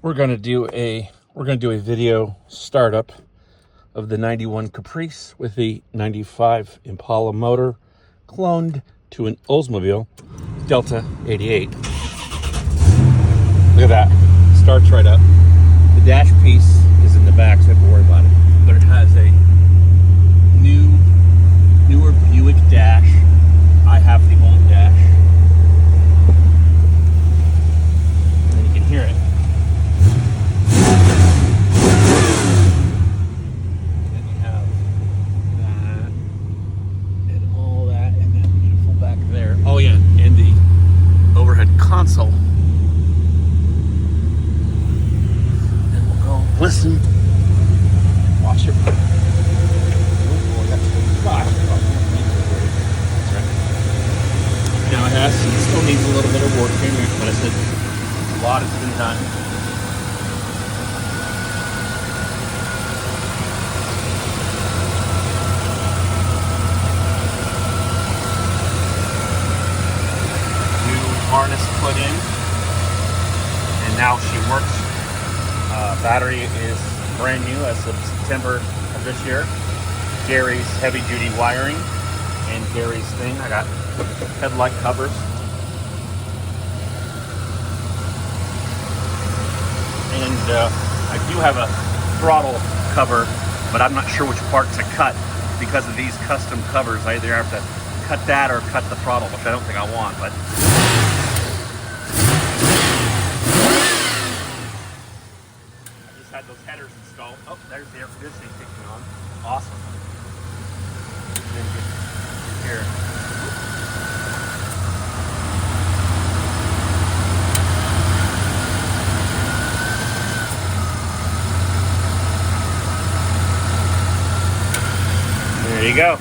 We're gonna do a video startup of the 91 Caprice with the 95 Impala motor cloned to an Oldsmobile Delta 88. Look at that. Starts right up. The dash piece is in the back, so I don't have to worry about it. But it has a newer Buick dash. I have the old dash. And then you can hear it. Then you have that and all that, and that beautiful back there. Oh yeah, and the overhead console. And we'll go listen. Watch it. Now it still needs a little bit of work here, but I said a lot has been done. New harness put in, and now she works. Battery is brand new as of September of this year. Gary's heavy duty wiring and Gary's thing. I got headlight covers. And I do have a throttle cover, but I'm not sure which part to cut because of these custom covers. I either have to cut that or cut the throttle, which I don't think I want, but I just had those headers installed. Oh, there's the air conditioning kicking on. Awesome. And then here. There you go.